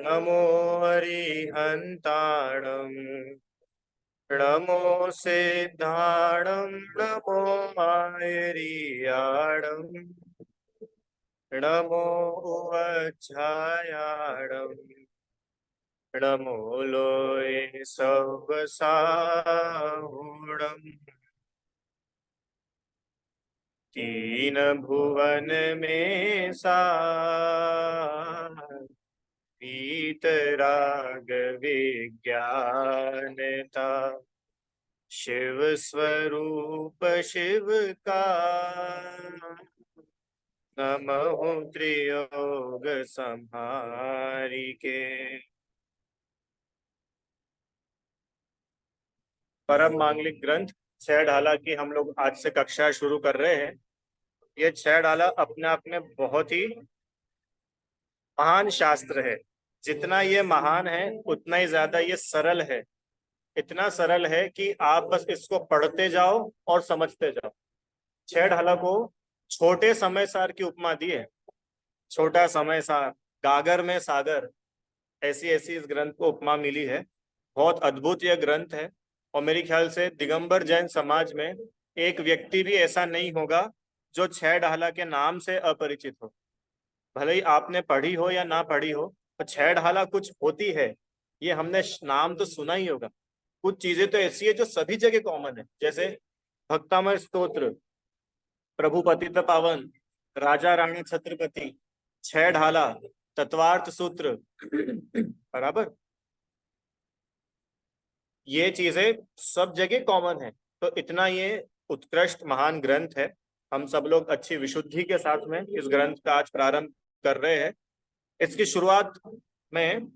नमो हरिहन्ताणं नमो सिद्धाणं नमो आयर्याणं नमो उवच्छायाणं नमो लोये सवसाहुणम् तीन भुवन में वीतराग विज्ञानता शिव स्वरूप शिव का नमः त्रियोग संहारी के। परम मांगलिक ग्रंथ छह ढाला की हम लोग आज से कक्षा शुरू कर रहे हैं। ये छह ढाला अपने आप में बहुत ही महान शास्त्र है। जितना ये महान है उतना ही ज्यादा ये सरल है। इतना सरल है कि आप बस इसको पढ़ते जाओ और समझते जाओ। छह ढाला को छोटे समय सार की उपमा दी है। छोटा समय सार, गागर में सागर, ऐसी ऐसी इस ग्रंथ को उपमा मिली है। बहुत अद्भुत यह ग्रंथ है। और मेरे ख्याल से दिगंबर जैन समाज में एक व्यक्ति भी ऐसा नहीं होगा जो छह ढाला के नाम से अपरिचित हो। भले ही आपने पढ़ी हो या ना पढ़ी हो, तो छह ढाला कुछ होती है, ये हमने नाम तो सुना ही होगा। कुछ चीजें तो ऐसी है जो सभी जगह कॉमन है, जैसे भक्तामर स्तोत्र, प्रभु पतित पावन, राजा रानी छत्रपति, छह ढाला, तत्वार्थ सूत्र, बराबर। ये चीजें सब जगह कॉमन है। तो इतना ये उत्कृष्ट महान ग्रंथ है। हम सब लोग अच्छी विशुद्धि के साथ में इस ग्रंथ का आज प्रारंभ कर रहे हैं। इसकी शुरुआत में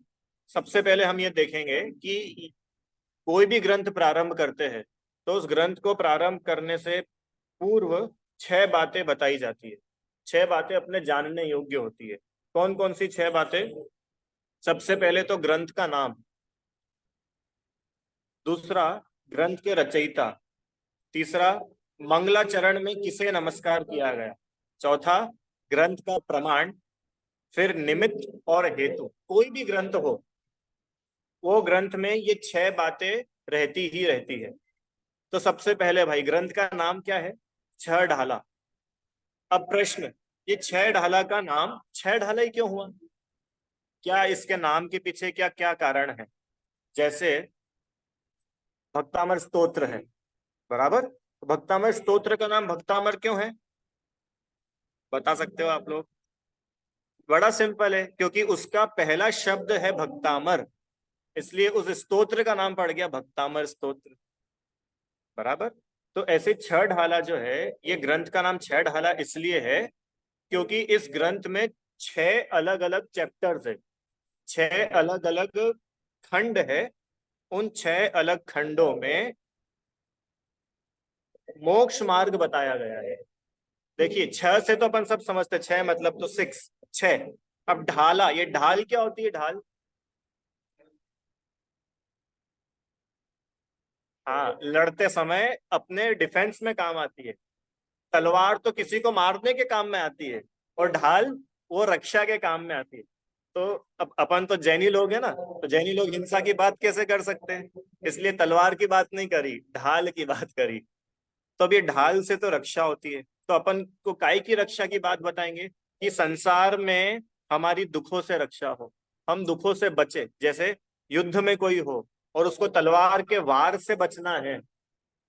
सबसे पहले हम ये देखेंगे कि कोई भी ग्रंथ प्रारंभ करते हैं तो उस ग्रंथ को प्रारंभ करने से पूर्व छह बातें बताई जाती है। छह बातें अपने जानने योग्य होती है। कौन कौन सी छह बातें? सबसे पहले तो ग्रंथ का नाम, दूसरा ग्रंथ के रचयिता, तीसरा मंगलाचरण में किसे नमस्कार किया गया, चौथा ग्रंथ का प्रमाण, फिर निमित्त और हेतु। कोई भी ग्रंथ हो, वो ग्रंथ में ये छह बातें रहती ही रहती है। तो सबसे पहले भाई ग्रंथ का नाम क्या है? छह ढाला। अब प्रश्न, ये छह ढाला का नाम छह ढाला ही क्यों हुआ? क्या इसके नाम के पीछे क्या क्या कारण है? जैसे भक्तामर स्तोत्र है, बराबर। तो भक्तामर स्तोत्र का नाम भक्तामर क्यों है? बता सकते हो आप लोग? बड़ा सिंपल है, क्योंकि उसका पहला शब्द है भक्तामर, इसलिए उस स्तोत्र का नाम पड़ गया भक्तामर स्तोत्र, बराबर। तो ऐसे छह ढाला जो है, ये ग्रंथ का नाम छह ढाला इसलिए है क्योंकि इस ग्रंथ में छह अलग अलग चैप्टर्स है, छह अलग अलग खंड है। उन छह अलग खंडों में मोक्ष मार्ग बताया गया है। देखिए, छह से तो अपन सब समझते, छह मतलब तो सिक्स, छह। अब ढाला, ये ढाल क्या होती है? ढाल, हाँ, लड़ते समय अपने डिफेंस में काम आती है। तलवार तो किसी को मारने के काम में आती है, और ढाल वो रक्षा के काम में आती है। तो अब अपन तो जैनी लोग हैं ना, तो जैनी लोग हिंसा की बात कैसे कर सकते हैं? इसलिए तलवार की बात नहीं करी, ढाल की बात करी। तो अब ये ढाल से तो रक्षा होती है, तो अपन को काय की रक्षा की बात बताएंगे कि संसार में हमारी दुखों से रक्षा हो, हम दुखों से बचे। जैसे युद्ध में कोई हो और उसको तलवार के वार से बचना है,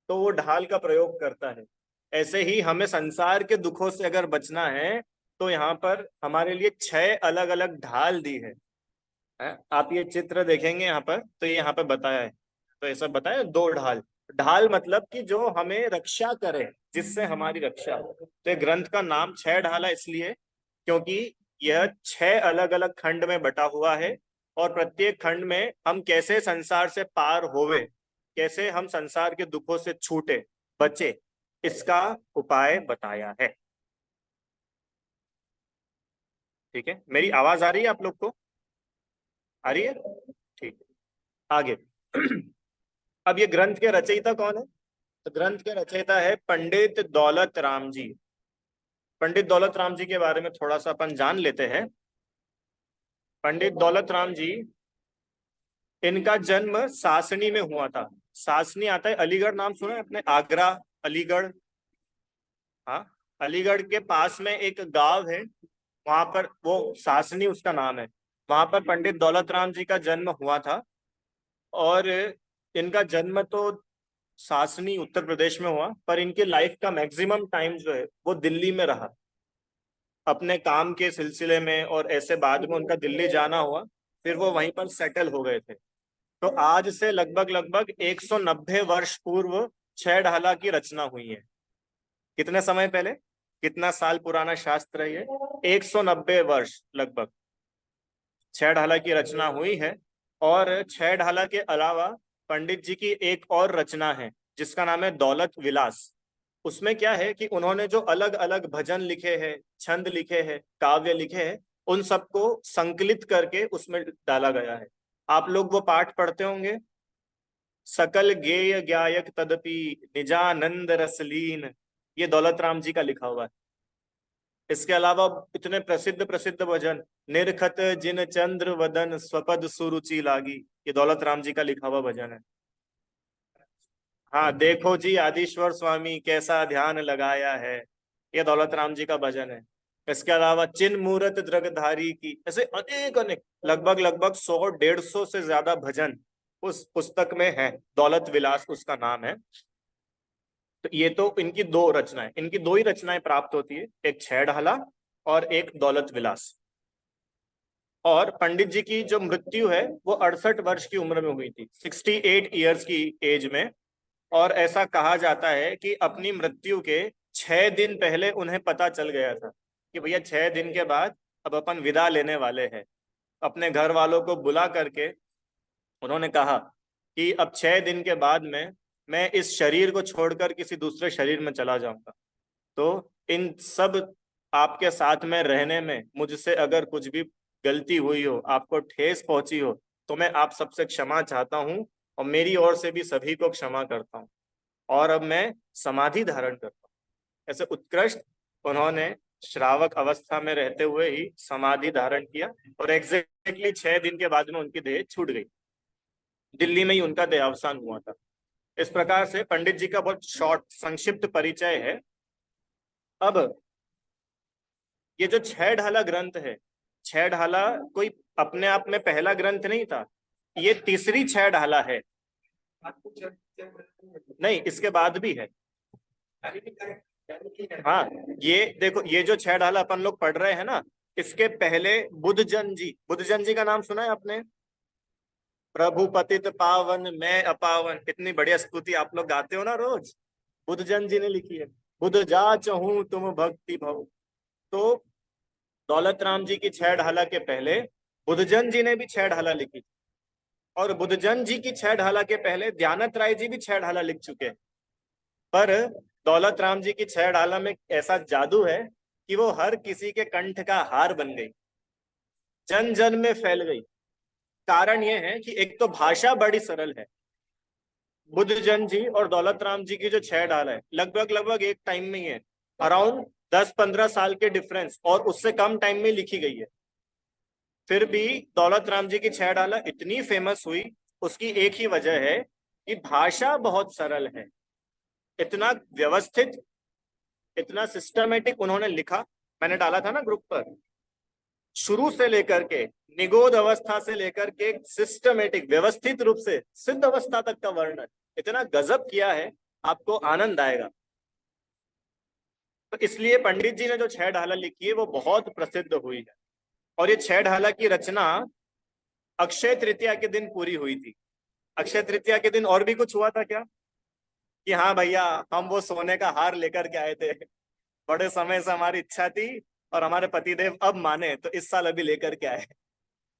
तो वो ढाल का प्रयोग करता है। ऐसे ही हमें संसार के दुखों से अगर बचना है, तो यहाँ पर हमारे लिए छह अलग अलग ढाल दी है। आप ये चित्र देखेंगे यहाँ पर, तो ये यहाँ पर बताया है। तो ऐसा बताया दो ढाल। ढाल मतलब कि जो हमें रक्षा करे, जिससे हमारी रक्षा हो। तो ये ग्रंथ का नाम छह ढाला इसलिए क्योंकि यह छह अलग अलग खंड में बटा हुआ है, और प्रत्येक खंड में हम कैसे संसार से पार होवे, कैसे हम संसार के दुखों से छूटे, बचे, इसका उपाय बताया है। ठीक है, मेरी आवाज आ रही है आप लोग को? आ रही है? ठीक है, आगे। अब ये ग्रंथ के रचयिता कौन है? तो ग्रंथ के रचयिता है पंडित दौलत राम जी। पंडित दौलत राम जी के बारे में थोड़ा सा अपन जान लेते हैं। पंडित दौलत राम जी, इनका जन्म सासनी में हुआ था। सासनी आता है अलीगढ़, नाम सुना है अपने, आगरा, अलीगढ़। हाँ, अलीगढ़ के पास में एक गांव है, वहां पर वो सासनी उसका नाम है। वहां पर पंडित दौलत राम जी का जन्म हुआ था। और इनका जन्म तो सासनी उत्तर प्रदेश में हुआ, पर इनकी लाइफ का मैक्सिमम टाइम जो है वो दिल्ली में रहा, अपने काम के सिलसिले में। और ऐसे बाद में उनका दिल्ली जाना हुआ, फिर वो वहीं पर सेटल हो गए थे। तो आज से लगभग लगभग 190 वर्ष पूर्व छह ढाला की रचना हुई है। कितने समय पहले, कितना साल पुराना शास्त्र है ये? 190 वर्ष लगभग छह ढाला की रचना हुई है। और छह ढाला के अलावा पंडित जी की एक और रचना है जिसका नाम है दौलत विलास। उसमें क्या है कि उन्होंने जो अलग अलग भजन लिखे हैं, छंद लिखे हैं, काव्य लिखे हैं, उन सबको संकलित करके उसमें डाला गया है। आप लोग वो पाठ पढ़ते होंगे, सकल गेय गायक तदपि निजानंद रसलीन। ये दौलत राम जी का लिखा हुआ है। इसके अलावा इतने प्रसिद्ध प्रसिद्ध भजन, निरखत जिन चंद्र वदन स्वपद सुरुचि लागी, ये दौलत राम जी का लिखा हुआ भजन है। हाँ, देखो जी आदिश्वर स्वामी कैसा ध्यान लगाया है, ये दौलत राम जी का भजन है। इसके अलावा चिन मूरत द्रगधारी की, ऐसे अनेक अनेक लगभग लगभग 100 150 से ज्यादा भजन उस पुस्तक में है। दौलत विलास उसका नाम है। तो ये तो इनकी दो रचनाएं, इनकी दो ही रचनाएं प्राप्त होती है, एक छह ढाला और एक दौलत विलास। और पंडित जी की जो मृत्यु है वो 68 वर्ष की उम्र में हुई थी, 68 ईयर्स की एज में। और ऐसा कहा जाता है कि अपनी मृत्यु के 6 दिन पहले उन्हें पता चल गया था कि भैया 6 दिन के बाद अब अपन विदा लेने वाले हैं। अपने घर वालों को बुला करके उन्होंने कहा कि अब 6 दिन के बाद में मैं इस शरीर को छोड़कर किसी दूसरे शरीर में चला जाऊंगा। तो इन सब आपके साथ में रहने में मुझसे अगर कुछ भी गलती हुई हो, आपको ठेस पहुंची हो, तो मैं आप सबसे क्षमा चाहता हूं, और मेरी ओर से भी सभी को क्षमा करता हूं। और अब मैं समाधि धारण करता हूँ। ऐसे उत्कृष्ट उन्होंने श्रावक अवस्था में रहते हुए ही समाधि धारण किया। और एग्जैक्टली 6 दिन के बाद में उनकी देह छूट गई, दिल्ली में ही उनका देहावसान हुआ था। इस प्रकार से पंडित जी का बहुत शॉर्ट संक्षिप्त परिचय है। अब ये जो छह ढाला ग्रंथ है, छह ढाला कोई अपने आप में पहला ग्रंथ नहीं था, ये तीसरी छह ढाला है। नहीं, इसके बाद भी है। हाँ, ये देखो, ये जो छह ढाला अपन लोग पढ़ रहे हैं ना, इसके पहले बुद्धजन जी, बुद्धजन जी का नाम सुना है आपने? प्रभु पतित पावन मैं अपावन, इतनी बढ़िया स्तुति आप लोग गाते हो ना रोज, बुद्धजन जी ने लिखी है। बुद्ध जा चहूं तुम भक्ति भव। तो दौलत राम जी की छह ढाला के पहले बुद्धजन जी ने भी छह ढाला लिखी थी। और बुद्धजन जी की छह ढाला के पहले दयानत राय जी भी छह ढाला लिख चुके हैं। पर दौलत राम जी की छह ढाला में ऐसा जादू है कि वो हर किसी के कंठ का हार बन गई, जन जन में फैल गई। कारण ये है कि एक तो भाषा बड़ी सरल है। बुद्धजन जी और दौलत राम जी की जो छह ढाला है लगभग लगभग एक टाइम में ही है, अराउंड 10 15 साल के डिफरेंस, और उससे कम टाइम में लिखी गई है। फिर भी दौलत राम जी की छह डाला इतनी फेमस हुई, उसकी एक ही वजह है कि भाषा बहुत सरल है। इतना व्यवस्थित, इतना सिस्टमेटिक उन्होंने लिखा। मैंने डाला था ना ग्रुप पर, शुरू से लेकर के निगोद अवस्था से लेकर के सिस्टमेटिक व्यवस्थित रूप से सिद्ध अवस्था तक का वर्णन इतना गजब किया है, आपको आनंद आएगा। तो इसलिए पंडित जी ने जो छह ढाला लिखी है वो बहुत प्रसिद्ध हुई है। और ये छह ढाला की रचना अक्षय तृतीया के दिन पूरी हुई थी। अक्षय तृतीया के दिन और भी कुछ हुआ था क्या? कि हाँ भैया, हम वो सोने का हार लेकर के आए थे, बड़े समय से हमारी इच्छा थी, और हमारे पतिदेव अब माने तो इस साल अभी लेकर के आए।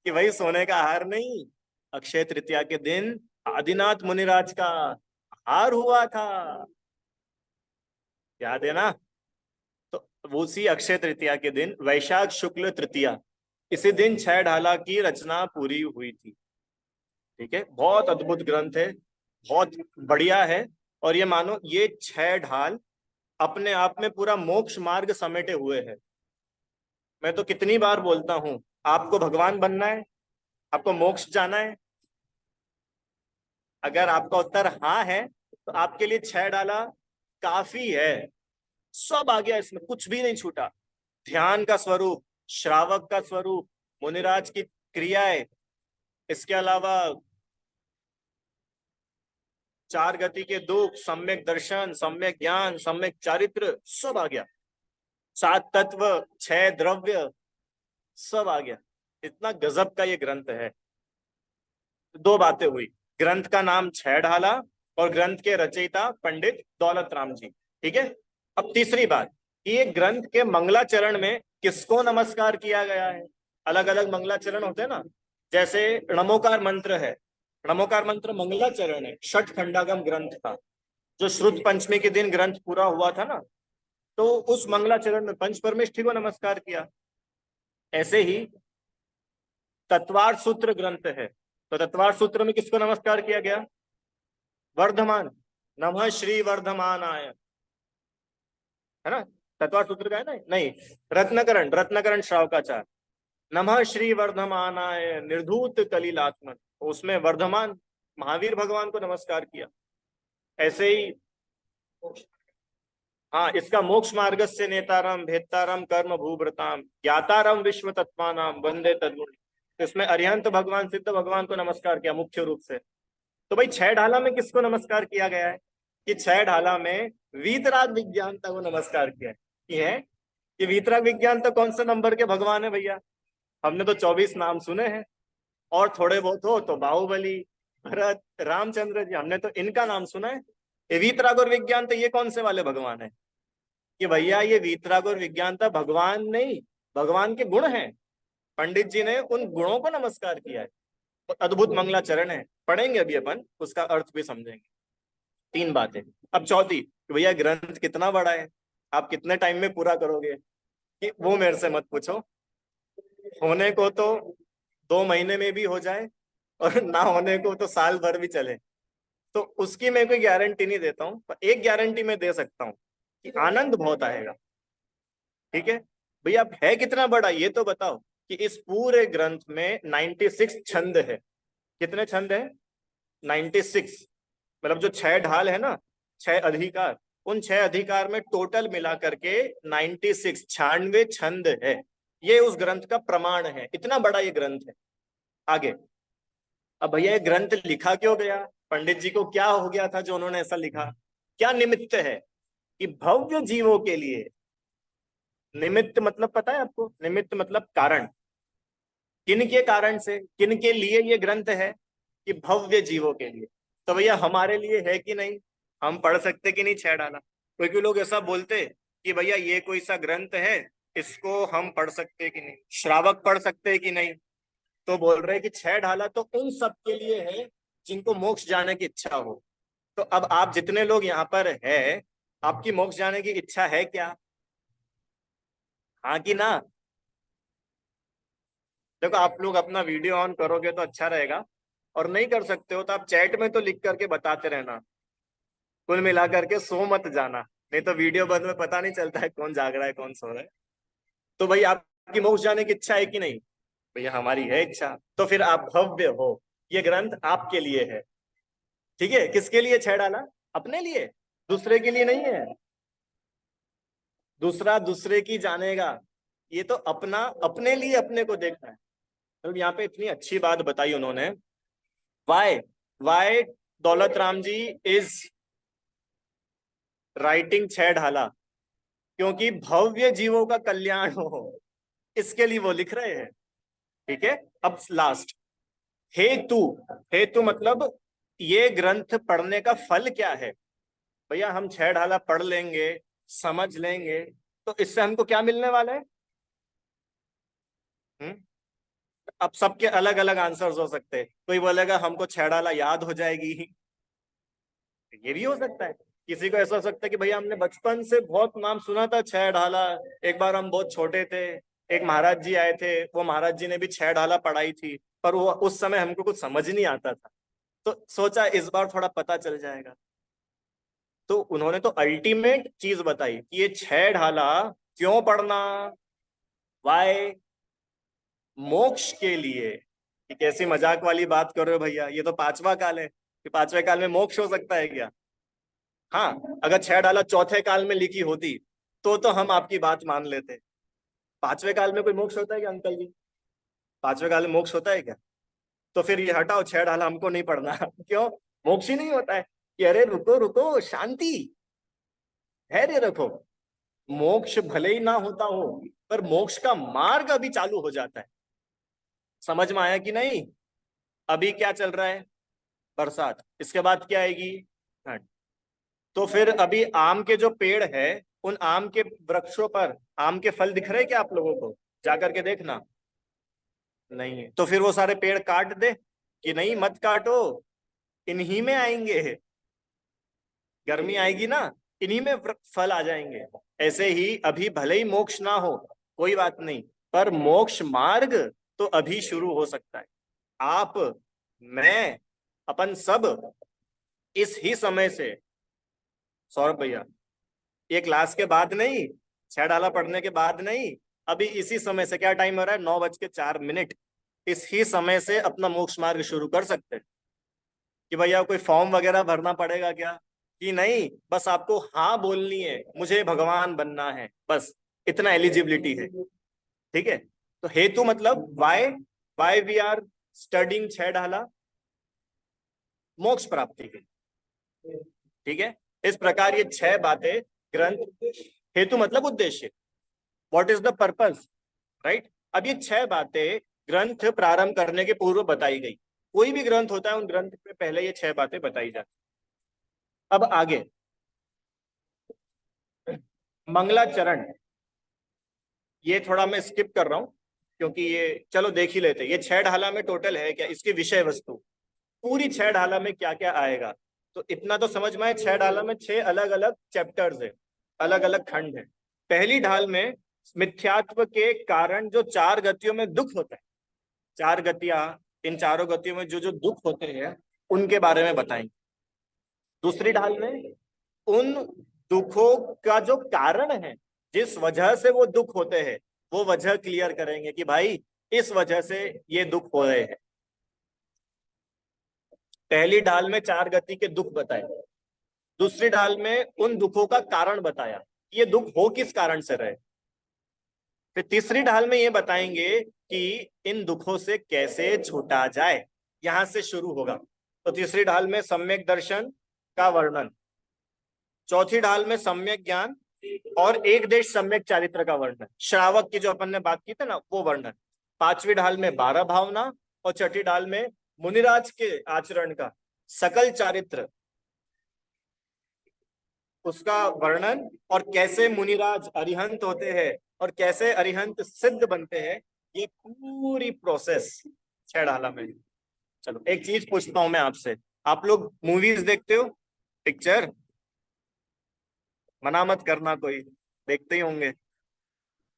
कि वही सोने का हार नहीं, अक्षय तृतीया के दिन आदिनाथ मुनिराज का हार हुआ था, याद है ना? तो वो उसी अक्षय तृतीया के दिन, वैशाख शुक्ल तृतीया, इसी दिन छह ढाला की रचना पूरी हुई थी। ठीक है, बहुत अद्भुत ग्रंथ है, बहुत बढ़िया है। और ये मानो ये छह ढाल अपने आप में पूरा मोक्ष मार्ग समेटे हुए है। मैं तो कितनी बार बोलता हूं, आपको भगवान बनना है, आपको मोक्ष जाना है। अगर आपका उत्तर हाँ है तो आपके लिए 6 डाला काफी है। सब आ गया, इसमें कुछ भी नहीं छूटा। ध्यान का स्वरूप, श्रावक का स्वरूप, मुनिराज की क्रियाएं, इसके अलावा 4 गति के दुख, सम्यक दर्शन, सम्यक ज्ञान, सम्यक चारित्र, सब आ गया। 7 तत्व, 6 द्रव्य, सब आ गया। इतना गजब का ये ग्रंथ है। दो बातें हुई, ग्रंथ का नाम 6 ढाला और ग्रंथ के रचयिता पंडित दौलत राम जी। ठीक है। अब तीसरी बात, ये ग्रंथ के मंगलाचरण में किसको नमस्कार किया गया है। अलग अलग मंगलाचरण होते हैं ना, जैसे नमोकार मंत्र है। नमोकार मंत्र मंगलाचरण है, षट खंडागम ग्रंथ था, जो श्रुत पंचमी के दिन ग्रंथ पूरा हुआ था ना, तो उस मंगलाचरण में पंच परमेष्ठी को नमस्कार किया। ऐसे ही तत्वार सूत्र ग्रंथ है, तो तत्वार सूत्र में किसको नमस्कार किया गया। वर्धमान, नमः श्री वर्धमानाय, है ना। तत्वार सूत्र का है ना, नहीं, रत्नकरण, रत्नकरण श्रावकाचार्य, नमः श्री वर्धमानाय निर्धूत कलिलात्मन, तो उसमें वर्धमान महावीर भगवान को नमस्कार किया। ऐसे ही हाँ, इसका मोक्ष मार्ग से नेतारम भेत्तारम कर्म भूभृताम ज्ञातारम विश्व तत्वानाम वंदे तद्मुनि, तो इसमें अरिहंत भगवान, सिद्ध भगवान को नमस्कार किया मुख्य रूप से। तो भाई 6 ढाला में किसको नमस्कार किया गया है, कि 6 ढाला में वीतराग विज्ञानता को नमस्कार किया है। ये है कि वीतराग विज्ञानता कौन से नंबर के भगवान है भैया। हमने तो 24 नाम सुने हैं, और थोड़े बहुत हो तो बाहुबली, भरत, रामचंद्र जी, हमने तो इनका नाम सुना है। ये वीतराग और विज्ञान, तो ये कौन से वाले भगवान है, कि भैया ये वीतराग और विज्ञानता भगवान नहीं, भगवान के गुण हैं। पंडित जी ने उन गुणों को नमस्कार किया है। तो अद्भुत मंगलाचरण है, पढ़ेंगे अभी अपन, उसका अर्थ भी समझेंगे। 3 बातें। अब चौथी, कि भैया ग्रंथ कितना बड़ा है, आप कितने टाइम में पूरा करोगे, कि वो मेरे से मत पूछो। होने को तो 2 महीने में भी हो जाए, और ना होने को तो साल भर भी चले, तो उसकी मैं कोई गारंटी नहीं देता हूँ, पर एक गारंटी मैं दे सकता हूँ कि आनंद बहुत आएगा। ठीक है। भैया अब है कितना बड़ा ये तो बताओ, कि इस पूरे ग्रंथ में 96 छंद है। कितने छंद है, 96। मतलब जो 6 ढाल है ना, 6 अधिकार, उन 6 अधिकार में टोटल मिला करके 96, 96 छंद है। ये उस ग्रंथ का प्रमाण है, इतना बड़ा ये ग्रंथ है। आगे, अब भैया ये ग्रंथ लिखा क्यों गया, पंडित जी को क्या हो गया था जो उन्होंने ऐसा लिखा, क्या निमित्त है, कि भव्य जीवों के लिए। निमित्त मतलब पता है आपको, निमित्त मतलब कारण। किन के कारण से, किन के लिए ये ग्रंथ है, कि भव्य जीवों के लिए। तो भैया हमारे लिए है कि नहीं, हम पढ़ सकते कि नहीं 6 ढाला। क्योंकि लोग ऐसा बोलते कि भैया ये कोई सा ग्रंथ है, इसको हम पढ़ सकते कि नहीं, श्रावक पढ़ सकते कि नहीं। तो बोल रहे कि 6 ढाला तो उन सब के लिए है जिनको मोक्ष जाने की इच्छा हो। तो अब आप जितने लोग यहाँ पर है, आपकी मोक्ष जाने की इच्छा है क्या, हाँ कि ना। देखो आप लोग अपना वीडियो ऑन करोगे तो अच्छा रहेगा, और नहीं कर सकते हो तो आप चैट में तो लिख करके बताते रहना। कुल मिला करके सो मत जाना, नहीं तो वीडियो बंद में पता नहीं चलता है कौन जाग रहा है कौन सो रहा है। तो भाई आपकी मोक्ष जाने की इच्छा है कि नहीं, भैया हमारी है इच्छा, तो फिर आप भव्य हो। ये ग्रंथ आपके लिए है। ठीक है, किसके लिए 6 डाला, अपने लिए, दूसरे के लिए नहीं है। दूसरा दूसरे की जानेगा, ये तो अपना, अपने लिए अपने को देखना है। तो यहाँ पे इतनी अच्छी बात बताई उन्होंने, Y Y Daulat Ram ji is writing 6 ढाला, क्योंकि भव्य जीवों का कल्याण हो, इसके लिए वो लिख रहे हैं। ठीक है। अब लास्ट, हेतु। हेतु मतलब ये ग्रंथ पढ़ने का फल क्या है। भैया हम 6 ढाला पढ़ लेंगे, समझ लेंगे, तो इससे हमको क्या मिलने वाला है। हम्म। अब सबके अलग अलग आंसर्स हो सकते हैं। कोई बोलेगा हमको 6 ढाला याद हो जाएगी, ये भी हो सकता है। किसी को ऐसा हो सकता है कि भैया हमने बचपन से बहुत नाम सुना था 6 ढाला, एक बार हम बहुत छोटे थे, एक महाराज जी आए थे, वो महाराज जी ने भी 6 ढाला पढ़ाई थी, पर वो उस समय हमको कुछ समझ नहीं आता था, तो सोचा इस बार थोड़ा पता चल जाएगा। तो उन्होंने तो अल्टीमेट चीज बताई कि ये 6 ढाला क्यों पढ़ना, वाई मोक्ष के लिए। कि कैसी मजाक वाली बात कर रहे हो भैया, ये तो पांचवा काल है, कि पांचवे काल में मोक्ष हो सकता है क्या? हाँ, अगर छह डाला चौथे काल में लिखी होती तो हम आपकी बात मान लेते। पांचवे काल में कोई मोक्ष होता है क्या अंकल जी? पांचवे काल में मोक्ष होता है क्या? तो फिर ये हटाओ, छह डाला हमको नहीं पढ़ना। क्यों? मोक्ष ही नहीं होता है? कि अरे रुको रुको, शांति, धैर्य रखो। मोक्ष भले ही ना होता हो, पर मोक्ष का मार्ग अभी चालू हो जाता है। समझ में आया कि नहीं? अभी क्या चल रहा है? बरसात। इसके बाद क्या आएगी? ठंड। तो फिर अभी आम के जो पेड़ है, उन आम के वृक्षों पर आम के फल दिख रहे हैं क्या आप लोगों को? जाकर के देखना। नहीं है तो फिर वो सारे पेड़ काट दे? कि नहीं मत काटो, इन्हीं में आएंगे, गर्मी आएगी ना, इन्हीं में फल आ जाएंगे। ऐसे ही अभी भले ही मोक्ष ना हो, कोई बात नहीं, पर मोक्ष मार्ग तो अभी शुरू हो सकता है। आप, मैं, अपन सब इस ही समय से, सौरभ भैया, ये क्लास के बाद नहीं, छह डाला पढ़ने के बाद नहीं, अभी इसी समय से, क्या टाइम हो रहा है? 9:04। इस ही समय से अपना मोक्ष मार्ग शुरू कर सकते हैं। कि भैया कोई फॉर्म वगैरह भरना पड़ेगा क्या? कि नहीं, बस आपको हाँ बोलनी है, मुझे भगवान बनना है, बस इतना एलिजिबिलिटी है। ठीक है? तो हेतु मतलब why, why we are studying Chhah Dhala, मोक्ष प्राप्ति के। ठीक है? इस प्रकार ये छह बातें ग्रंथ, हेतु मतलब उद्देश्य, what is the purpose, right? अब ये छह बातें ग्रंथ प्रारंभ करने के पूर्व बताई गई। कोई भी ग्रंथ होता है, उन ग्रंथ में पहले ये छह बातें बताई जाती। अब आगे मंगलाचरण, ये थोड़ा मैं स्किप कर रहा हूं, क्योंकि ये चलो देख ही लेते। ये छह ढाला में टोटल है क्या, इसकी विषय वस्तु, पूरी छह ढाला में क्या क्या आएगा। तो इतना तो समझ में आए, छह ढाला में छह अलग अलग चैप्टर्स है, अलग अलग खंड है। पहली ढाल में मिथ्यात्व के कारण जो चार गतियों में दुख होता है, चार गतियां, इन चारों गतियों में जो जो दुख होते हैं उनके बारे में बताएंगे। दूसरी ढाल में उन दुखों का जो कारण है, जिस वजह से वो दुख होते हैं, वो वजह क्लियर करेंगे कि भाई इस वजह से ये दुख हो रहे हैं। पहली ढाल में चार गति के दुख बताए, दूसरी ढाल में उन दुखों का कारण बताया, ये दुख हो किस कारण से रहे। फिर तीसरी ढाल में ये बताएंगे कि इन दुखों से कैसे छूटा जाए, यहां से शुरू होगा। तो तीसरी ढाल में सम्यक दर्शन का वर्णन, चौथी ढाल में सम्यक ज्ञान और एक देश सम्यक चारित्र का वर्णन, श्रावक की जो अपन ने बात की थी ना, वो वर्णन। पांचवी ढाल में 12 भावना और छठी ढाल में मुनिराज के आचरण का सकल चारित्र, उसका वर्णन, और कैसे मुनिराज अरिहंत होते हैं और कैसे अरिहंत सिद्ध बनते हैं, ये पूरी प्रोसेस छह ढाला में। चलो एक चीज पूछता हूं मैं आपसे, आप लोग मूवीज देखते हो? पिक्चर, मना मत करना, कोई देखते ही होंगे।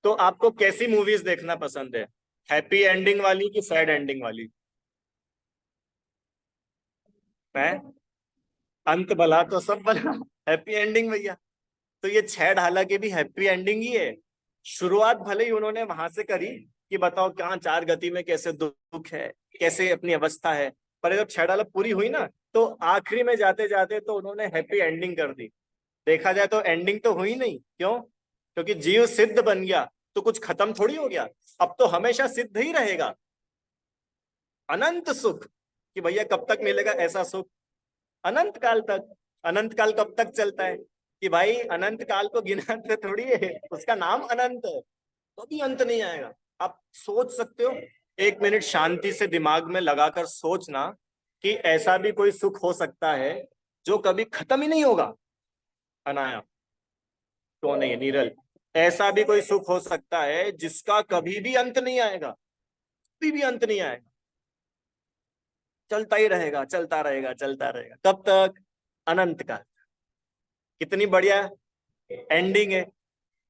तो आपको कैसी मूवीज देखना पसंद है, हैप्पी एंडिंग वाली कि सैड एंडिंग वाली? मैं, अंत भला तो सब भला, हैप्पी एंडिंग भैया। तो ये छह ढाला की भी हैप्पी एंडिंग ही है। शुरुआत भले ही उन्होंने वहां से करी कि बताओ कहाँ चार गति में कैसे दुख है, कैसे अपनी अवस्था है, पर जब छह ढाला पूरी हुई ना, तो आखिरी में जाते जाते तो उन्होंने हैप्पी एंडिंग कर दी। देखा जाए तो एंडिंग तो हुई नहीं, क्यों? क्योंकि जीव सिद्ध बन गया तो कुछ खत्म थोड़ी हो गया, अब तो हमेशा सिद्ध ही रहेगा। अनंत सुख, कि भैया कब तक मिलेगा ऐसा सुख? अनंत काल तक। अनंत काल कब तक चलता है? कि भाई अनंत काल को गिनाते थोड़ी है, उसका नाम अनंत है, तो भी अंत नहीं आएगा। आप सोच सकते हो, एक मिनट शांति से दिमाग में लगाकर सोचना कि ऐसा भी कोई सुख हो सकता है जो कभी खत्म ही नहीं होगा। अनाया, तो नहीं नीरल, ऐसा भी कोई सुख हो सकता है जिसका कभी भी अंत नहीं आएगा, कभी भी अंत नहीं आएगा, चलता ही रहेगा, चलता रहेगा, चलता रहेगा, कब तक? अनंत काल। कितनी बढ़िया एंडिंग है,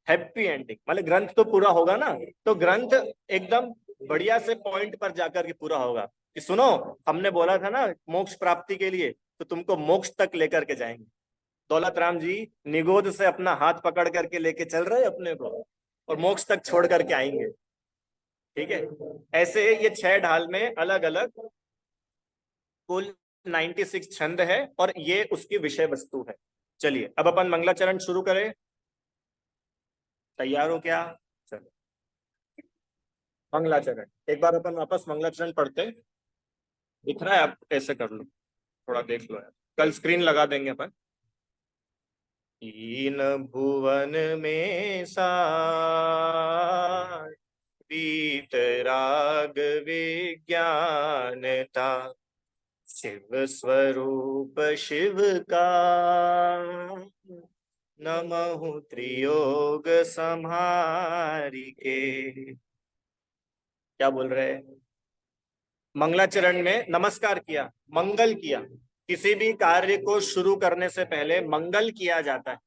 हैप्पी एंडिंग। मतलब ग्रंथ तो पूरा होगा ना, तो ग्रंथ एकदम बढ़िया से पॉइंट पर जाकर के पूरा होगा कि सुनो, हमने बोला था ना मोक्ष प्राप्ति के लिए, तो तुमको मोक्ष तक लेकर के जाएंगे। दौलत राम जी निगोद से अपना हाथ पकड़ करके लेके चल रहे अपने को, और मोक्ष तक छोड़ करके आएंगे। ठीक है। ऐसे ये 6 ढाल में अलग अलग कुल 96 छंद है और ये उसकी विषय वस्तु है। चलिए अब अपन मंगलाचरण शुरू करें। तैयार हो क्या? चलो मंगलाचरण एक बार अपन वापस मंगलाचरण पढ़ते हैं। दिख रहा है? आप ऐसे कर लो, थोड़ा देख लो यार, कल स्क्रीन लगा देंगे अपन। तीन भुवन में सार वीतराग विज्ञानता, शिव स्वरूप शिव का नमहु त्रियोग संहारिके। क्या बोल रहे हैं? मंगलाचरण में नमस्कार किया, मंगल किया। किसी भी कार्य को शुरू करने से पहले मंगल किया जाता है।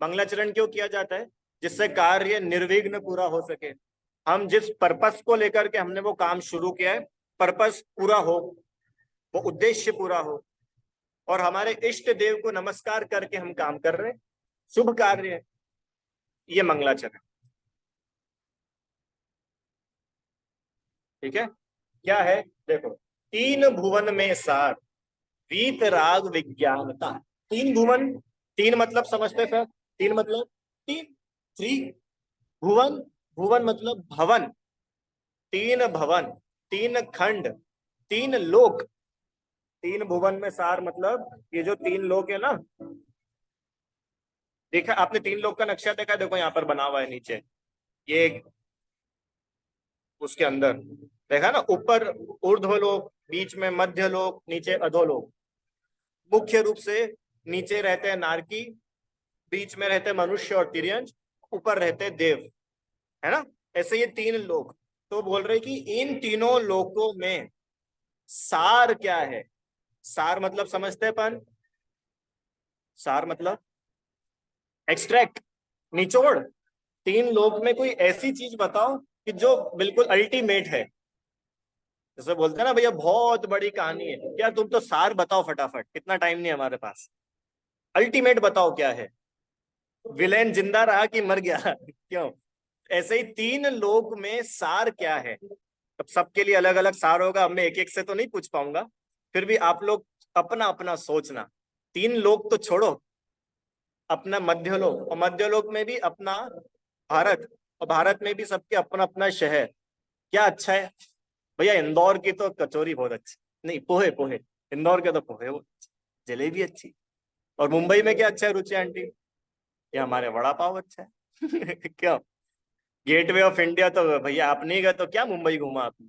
मंगलाचरण क्यों किया जाता है? जिससे कार्य निर्विघ्न पूरा हो सके। हम जिस पर्पस को लेकर के हमने वो काम शुरू किया है, पर्पस पूरा हो, वो उद्देश्य पूरा हो, और हमारे इष्ट देव को नमस्कार करके हम काम कर रहे हैं, शुभ कार्य है ये मंगलाचरण। ठीक है। क्या है देखो, तीन भुवन में सार वीत राग विज्ञानता। तीन भुवन, तीन मतलब समझते सर? तीन मतलब तीन, थ्री। भुवन, भुवन मतलब भवन, तीन भवन, तीन खंड, तीन लोक। तीन भुवन में सार मतलब ये जो तीन लोक है ना, देखा आपने तीन लोक का नक्शा देखा? देखो यहाँ पर बना हुआ है नीचे, ये उसके अंदर देखा ना, ऊपर ऊर्ध्वलोक, बीच में मध्य लोक, नीचे अधोलोक। मुख्य रूप से नीचे रहते हैं नारकी, बीच में रहते हैं मनुष्य और तिर्यंच, ऊपर रहते हैं देव, है ना? ऐसे ये तीन लोक। तो बोल रहे कि इन तीनों लोकों में सार क्या है? सार मतलब समझते हैं अपन? सार मतलब एक्सट्रैक्ट, निचोड़। तीन लोक में कोई ऐसी चीज बताओ कि जो बिल्कुल अल्टीमेट है। जैसे बोलते हैं ना भैया बहुत बड़ी कहानी है, यार तुम तो सार बताओ फटाफट, इतना टाइम नहीं हमारे पास। अल्टीमेट बताओ क्या है? विलेन जिंदा रहा कि मर गया? क्यों? ऐसे ही तीन लोक में सार क्या है? अब सबके लिए अलग अलग सार होगा, अब मैं एक एक से तो नहीं पूछ पाऊंगा, फिर भी आप लोग अपना अपना सोचना। तीन लोक तो छोड़ो, अपना मध्यलोक, और मध्यलोक में भी अपना भारत, और भारत में भी सबके अपना अपना शहर। क्या अच्छा है भैया? इंदौर की तो कचौरी बहुत अच्छी, नहीं पोहे, पोहे इंदौर के तो पोहे वो, जलेबी अच्छी। और मुंबई में क्या अच्छा है रुचि आंटी? ये हमारे वड़ा पाव अच्छा है। क्या? गेटवे ऑफ इंडिया तो भैया आप नहीं गए तो क्या मुंबई घूमा आपने?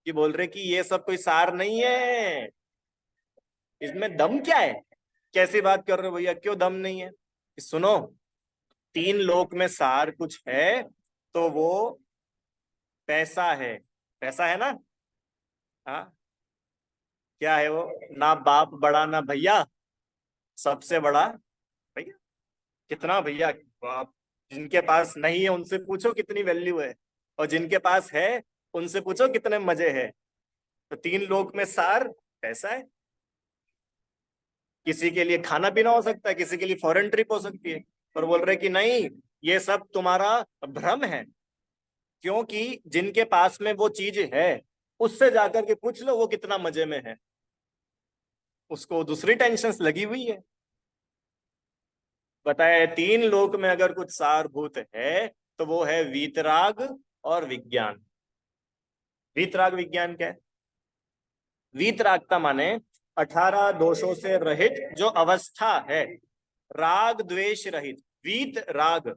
ये बोल रहे कि ये सब कोई सार नहीं है, इसमें दम क्या है? कैसी बात कर रहे हो भैया, क्यों दम नहीं है? सुनो, तीन लोक में सार कुछ है तो वो पैसा है। पैसा है ना? हाँ, क्या है वो? ना बाप बड़ा ना भैया, सबसे बड़ा भैया। कितना भैया? आप जिनके पास नहीं है उनसे पूछो कितनी वैल्यू है, और जिनके पास है उनसे पूछो कितने मजे हैं। तो तीन लोक में सार पैसा है। किसी के लिए खाना पीना हो सकता है, किसी के लिए फॉरेन ट्रिप हो सकती है, और बोल रहे कि नहीं, ये सब तुम्हारा भ्रम है। क्योंकि जिनके पास में वो चीज है उससे जाकर के पूछ लो वो कितना मजे में है, उसको दूसरी टेंशन लगी हुई है। बताए तीन लोक में अगर कुछ सारभूत है तो वो है वीतराग और विज्ञान। वीतराग विज्ञान क्या है? वीतरागता माने 18 दोषों से रहित जो अवस्था है, राग द्वेष रहित। वीत राग,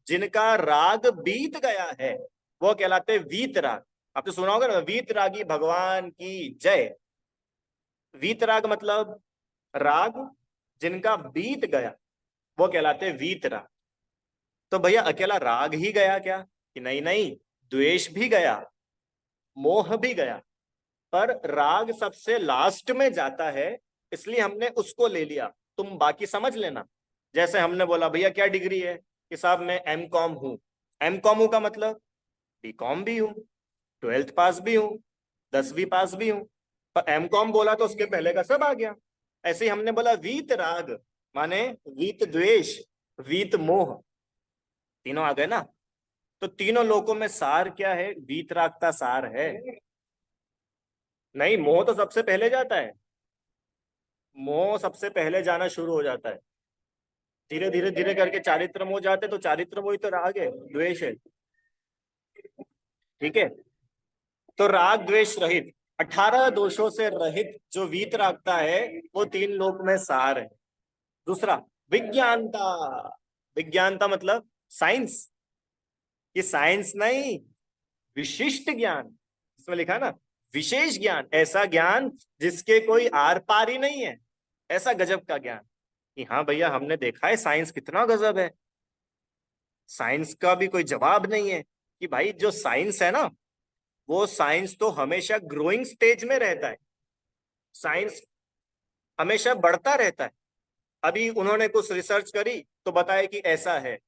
जिनका राग बीत गया है वो कहलाते वीतराग। आपने सुना होगा ना, वीतरागी भगवान की जय। वीतराग मतलब राग जिनका बीत गया वो कहलाते वीतराग। तो भैया अकेला राग ही गया क्या? कि नहीं नहीं, द्वेष भी गया, मोह भी गया, पर राग सबसे लास्ट में जाता है, इसलिए हमने उसको ले लिया। तुम बाकी समझ लेना। जैसे हमने बोला भैया क्या डिग्री है, कि साहब मैं एम कॉम हूं। एम कॉम हूं का मतलब बी कॉम भी हूं, 12th पास भी हूं, 10वीं पास भी हूं। पर एम कॉम बोला तो उसके पहले का सब आ गया। ऐसे ही हमने बोला वीत राग माने वीत द्वेष, वीत मोह, तीनों आ गए ना? तो तीनों लोकों में सार क्या है? वीतरागता सार है। नहीं, मोह तो सबसे पहले जाता है। मोह सबसे पहले जाना शुरू हो जाता है। धीरे धीरे धीरे करके चारित्र मोह जाते, तो चारित्र मोह ही तो राग है, द्वेष है। ठीक है, तो राग द्वेष रहित 18 दोषों से रहित जो वीतरागता है वो तीन लोक में सार है। दूसरा, विज्ञानता। विज्ञानता मतलब साइंस। ये साइंस नहीं, विशिष्ट ज्ञान। इसमें लिखा ना, विशेष ज्ञान, ऐसा ज्ञान जिसके कोई आर पार ही नहीं है। ऐसा गजब का ज्ञान कि हाँ भैया, हमने देखा है साइंस कितना गजब है। साइंस का भी कोई जवाब नहीं है कि भाई जो साइंस है ना, वो साइंस तो हमेशा ग्रोइंग स्टेज में रहता है। साइंस हमेशा बढ़ता रहता है। अभी उन्होंने कुछ रिसर्च करी तो बताया कि ऐसा है,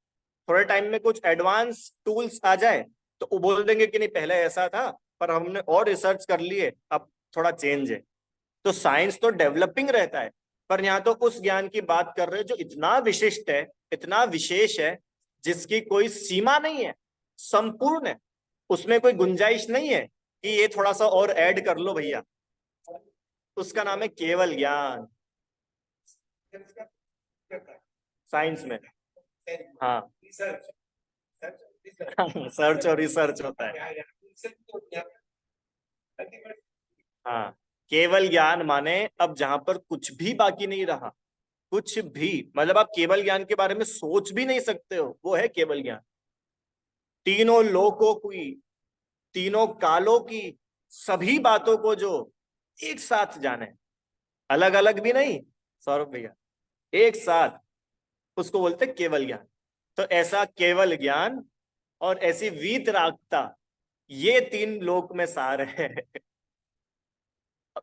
थोड़े टाइम में कुछ एडवांस टूल्स आ जाए तो वो बोल देंगे कि नहीं पहले ऐसा था, पर हमने और रिसर्च कर लिए, अब थोड़ा चेंज है। तो साइंस तो डेवलपिंग रहता है। पर यहाँ तो उस ज्ञान की बात कर रहे हैं जो इतना विशिष्ट है, इतना विशेष है, जिसकी कोई सीमा नहीं है, संपूर्ण है। उसमें कोई गुंजाइश नहीं है कि ये थोड़ा सा और ऐड कर लो भैया। उसका नाम है केवल ज्ञान, साइंस में। हाँ सर्च और रिसर्च होता है। हाँ, केवल ज्ञान माने अब जहां पर कुछ भी बाकी नहीं रहा, कुछ भी, मतलब आप केवल ज्ञान के बारे में सोच भी नहीं सकते हो, वो है केवल ज्ञान। तीनों लोकों की, तीनों कालों की सभी बातों को जो एक साथ जाने, अलग अलग भी नहीं सौरभ भैया, एक साथ, उसको बोलते केवल ज्ञान। तो ऐसा केवल ज्ञान और ऐसी वीतरागता, ये तीन लोक में सार है।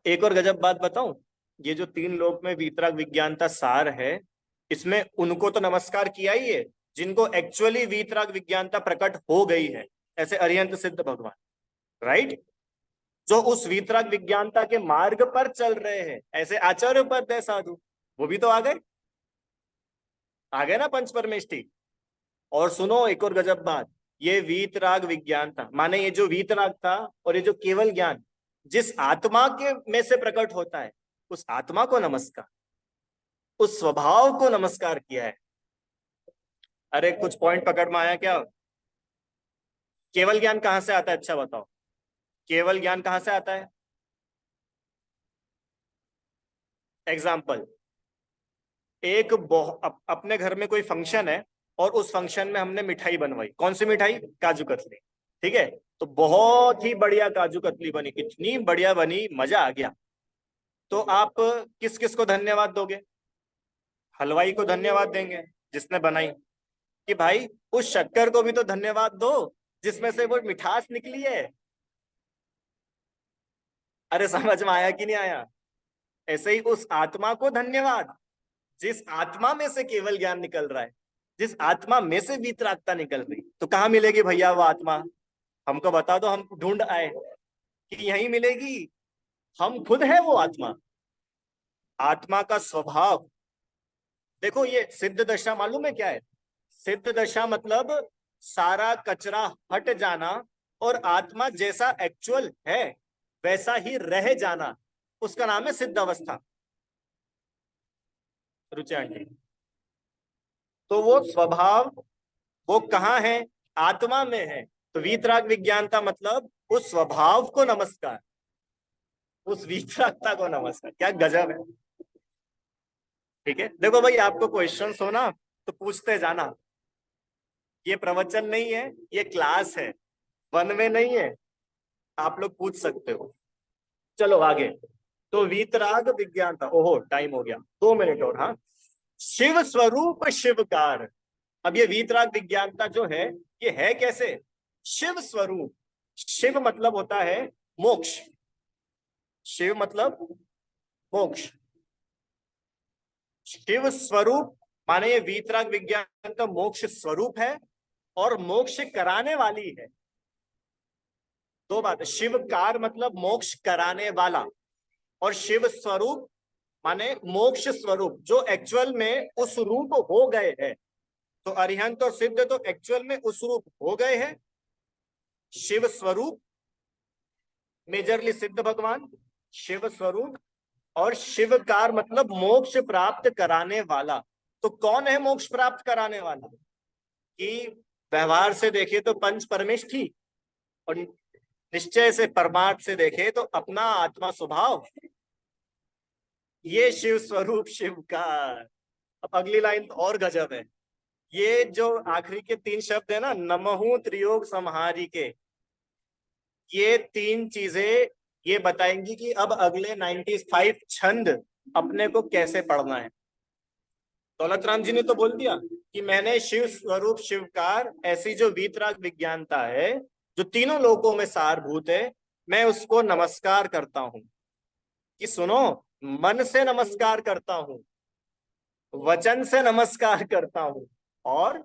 एक और गजब बात बताऊं, ये जो तीन लोक में वीतराग विज्ञानता सार है, इसमें उनको तो नमस्कार किया ही है जिनको एक्चुअली वीतराग विज्ञानता प्रकट हो गई है, ऐसे अरिहंत सिद्ध भगवान, राइट। जो उस वीतराग विज्ञानता के मार्ग पर चल रहे हैं, ऐसे आचार्य पद है साधु, वो भी तो आ गए ना पंच परमेष्टि। और सुनो एक और गजब बात, ये वीतराग विज्ञान था माने ये जो वीतराग था और ये जो केवल ज्ञान जिस आत्मा के में से प्रकट होता है, उस आत्मा को नमस्कार, उस स्वभाव को नमस्कार किया है। अरे कुछ पॉइंट पकड़ में आया क्या? केवल ज्ञान कहां से आता है, अच्छा बताओ, केवल ज्ञान कहां से आता है? एग्जाम्पल, अपने घर में कोई फंक्शन है और उस फंक्शन में हमने मिठाई बनवाई, कौन सी मिठाई? काजू कतली। ठीक है, तो बहुत ही बढ़िया काजू कतली बनी, इतनी बढ़िया बनी, मजा आ गया। तो आप किस किस को धन्यवाद दोगे? हलवाई को धन्यवाद देंगे जिसने बनाई, कि भाई उस शक्कर को भी तो धन्यवाद दो जिसमें से वो मिठास निकली है। अरे समझ में आया कि नहीं आया? ऐसे ही उस आत्मा को धन्यवाद जिस आत्मा में से केवल ज्ञान निकल रहा है, जिस आत्मा में से वीतरागता निकल रही। तो कहाँ मिलेगी भैया वो आत्मा? हमको बता दो, हम ढूंढ आए कि यहीं मिलेगी। हम खुद है वो आत्मा। आत्मा का स्वभाव देखो, ये सिद्ध दशा मालूम है क्या है? सिद्ध दशा मतलब सारा कचरा हट जाना और आत्मा जैसा एक्चुअल है वैसा ही रह जाना, उसका नाम है सिद्ध अवस्था। रुचि आंटी, तो वो स्वभाव वो कहाँ है? आत्मा में है। तो वीतराग विज्ञानता मतलब उस स्वभाव को नमस्कार, उस वीतरागता को नमस्कार। क्या गजब है। ठीक है, देखो भाई, आपको क्वेश्चंस हो ना तो पूछते जाना। ये प्रवचन नहीं है, ये क्लास है, वन में नहीं है, आप लोग पूछ सकते हो। चलो आगे। तो वीतराग विज्ञानता, ओहो टाइम हो गया, 2 मिनट और। हाँ, शिव स्वरूप शिवकार। अब ये वीतराग विज्ञानता जो है, ये है कैसे? शिव स्वरूप। शिव मतलब होता है मोक्ष। शिव मतलब मोक्ष। शिव स्वरूप माने ये वीतराग विज्ञान का मोक्ष स्वरूप है और मोक्ष कराने वाली है। दो बात, शिवकार मतलब मोक्ष कराने वाला, और शिव स्वरूप माने मोक्ष स्वरूप जो एक्चुअल में उस रूप हो गए हैं। तो अरिहंत और सिद्ध तो एक्चुअल में उस रूप हो गए हैं शिव स्वरूप, मेजरली सिद्ध भगवान, शिव स्वरूप, और शिवकार मतलब मोक्ष प्राप्त कराने वाला। तो कौन है मोक्ष प्राप्त कराने वाला? कि व्यवहार से देखे तो पंच परमेश ही, और निश्चय से परमार्थ से देखे तो अपना आत्मा स्वभाव, ये शिव स्वरूप शिवकार। अब अगली लाइन और गजब है। ये जो आखिरी के 3 शब्द है ना, नमहु त्रियोग संहारी के, ये 3 चीजें ये बताएंगी कि अब अगले 95 छंद अपने को कैसे पढ़ना है। दौलत राम जी ने तो बोल दिया कि मैंने शिव स्वरूप शिवकार, ऐसी जो वीतराग विज्ञानता है जो तीनों लोकों में सारभूत है, मैं उसको नमस्कार करता हूं। कि सुनो, मन से नमस्कार करता हूं, वचन से नमस्कार करता हूं, और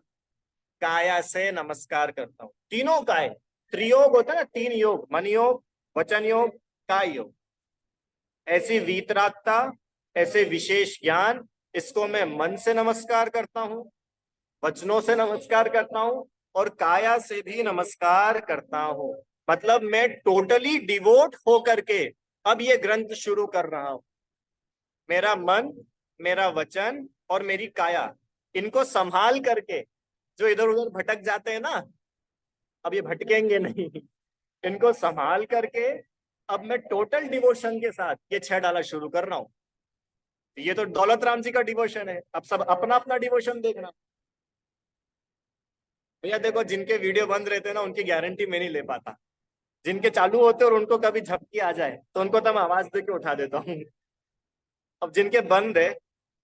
काया से नमस्कार करता हूं। तीनों काय, त्रियोग होता है ना, 3 योग, मन योग, वचन योग, काय योग। ऐसी वीतरागता, ऐसे विशेष ज्ञान, इसको मैं मन से नमस्कार करता हूं, वचनों से नमस्कार करता हूं, और काया से भी नमस्कार करता हूं। मतलब मैं टोटली डिवोट होकर के अब ये ग्रंथ शुरू कर रहा हूं। मेरा मन, मेरा वचन और मेरी काया, इनको संभाल करके, जो इधर उधर भटक जाते हैं ना, अब ये भटकेंगे नहीं, इनको संभाल करके अब मैं टोटल डिवोशन के साथ ये 6 डाला शुरू कर रहा हूं। ये तो दौलत राम जी का डिवोशन है, अब सब अपना अपना डिवोशन देखना। भैया देखो, जिनके वीडियो बंद रहते हैं ना, उनकी गारंटी मैं नहीं ले पाता। जिनके चालू होते और उनको कभी झपकी आ जाए तो उनको तो मैं आवाज दे के उठा देता हूँ। अब जिनके बंद है,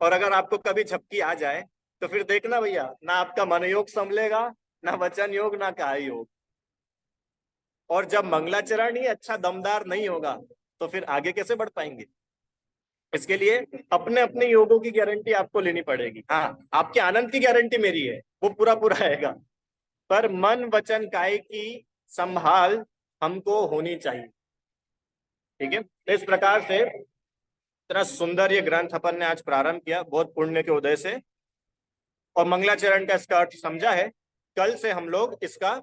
और अगर आपको कभी झपकी आ जाए तो फिर देखना भैया, ना आपका मन योग संभलेगा, ना वचन योग, ना काय योग। और जब मंगलाचरण ही अच्छा दमदार नहीं होगा तो फिर आगे कैसे बढ़ पाएंगे? इसके लिए अपने अपने योगों की गारंटी आपको लेनी पड़ेगी। हाँ, आपके आनंद की गारंटी मेरी है, वो पूरा पूरा आएगा, पर मन वचन काय की संभाल हमको होनी चाहिए। ठीक है, तो इस प्रकार से इतना सुंदर ये ग्रंथ अपन ने आज प्रारंभ किया, बहुत पुण्य के उदय से, और मंगलाचरण का इसका अर्थ समझा है। कल से हम लोग इसका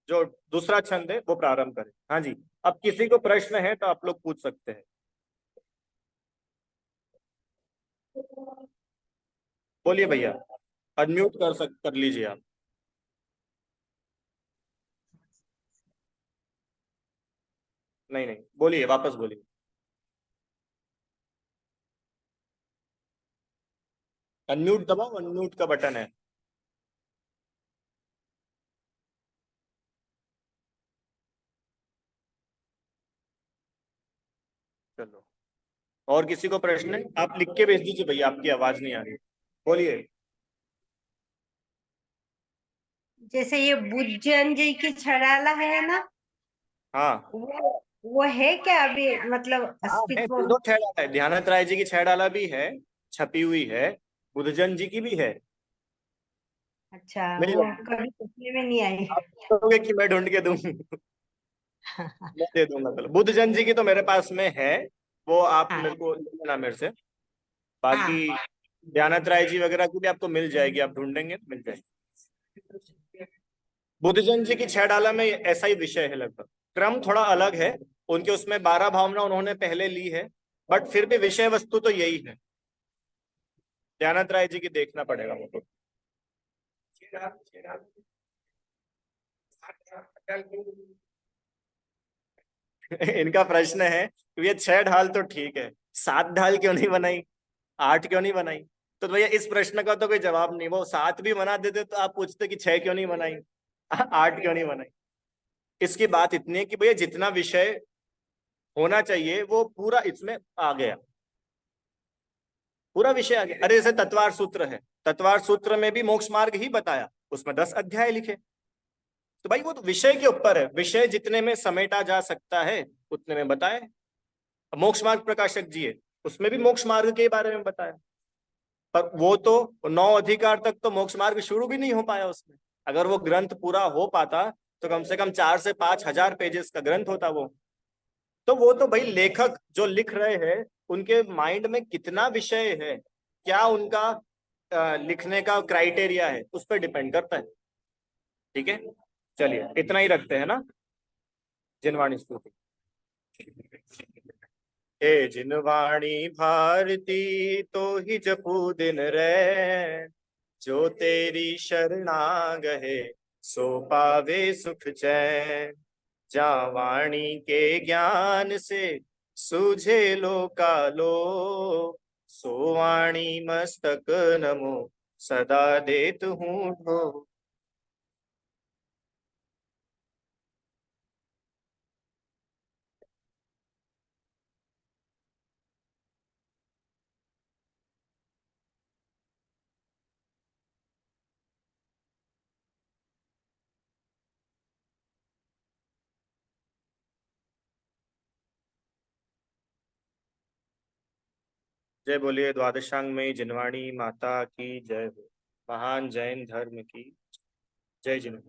जो दूसरा छंद है वो प्रारंभ करें। हाँ जी, अब किसी को प्रश्न है तो आप लोग पूछ सकते हैं। बोलिए भैया, अनम्यूट कर लीजिए आप। नहीं नहीं, बोलिए, वापस बोलिए। अनम्यूट दबाओ, अनम्यूट का बटन है। चलो, और किसी को प्रश्न है? आप लिख के भेज दीजिए भैया, आपकी आवाज नहीं आ रही। बोलिए। जैसे ये बुज्जन जी की छड़ाला है ना, हाँ वो है क्या अभी, मतलब हाँ, है, अस्तित्व में? दोनों छह डाला है। ध्यानत राय जी की छह डाला भी है, छपी हुई है। बुद्धजन जी की भी है, अच्छा, मिल वो जाएगी। कभी देखने में नहीं आई। आप कहोगे कि मैं ढूंढ के दूं? मैं दे दूंगा। चलो, बुद्धजन जी की तो मेरे पास में है, वो आप हाँ मेरे को ले लेना मेरे से। हाँ बाकी ध्यानत राय जी वगैरह की भी आपको मिल जाएगी, आप ढूंढेंगे तो मिल जाएगी। बुद्धजन जी की छह डाला में ऐसा ही विषय है लगभग, क्रम थोड़ा अलग है। उनके उसमें 12 भावना उन्होंने पहले ली है, बट फिर भी विषय वस्तु तो यही है। ध्यानत राय जी की देखना पड़ेगा वो तो। इनका प्रश्न है कि ये 6 ढाल तो ठीक है, 7 ढाल क्यों नहीं बनाई, 8 क्यों नहीं बनाई? तो भैया इस प्रश्न का तो कोई जवाब नहीं। वो 7 भी बना देते तो आप पूछते कि 6 क्यों नहीं बनाई, 8 क्यों नहीं बनाई? इसकी बात इतनी है कि भैया जितना विषय होना चाहिए वो पूरा इसमें आ गया, पूरा विषय आ गया। अरे जैसे तत्वार सूत्र है, तत्वार सूत्र में भी मोक्ष मार्ग ही बताया, उसमें 10 अध्याय लिखे। तो भाई वो तो विषय के ऊपर है, विषय जितने में समेटा जा सकता है उतने में बताए। मोक्ष मार्ग प्रकाशक जी है, उसमें भी मोक्ष मार्ग के बारे में बताया, पर वो तो 9 अधिकार तक तो मोक्ष मार्ग शुरू भी नहीं हो पाया उसमें। अगर वो ग्रंथ पूरा हो पाता तो कम से कम 4 से 5 हजार पेजेस का ग्रंथ होता वो। तो वो तो भाई लेखक जो लिख रहे हैं उनके माइंड में कितना विषय है, क्या उनका लिखने का क्राइटेरिया है, उस पर डिपेंड करता है। ठीक है, चलिए इतना ही रखते हैं ना, जिनवाणी स्तुति। हे जिनवाणी भारती तो ही जपू दिन रे, जो तेरी शरणागहे सो पावे सुख चैन। जा वाणी के ज्ञान से सूझे लोकालो, सो वाणी मस्तक नमो सदा देत हूँ ठो। जय बोलिए द्वादशांग में जिनवाणी माता की जय हो। महान जैन धर्म की जय। जिन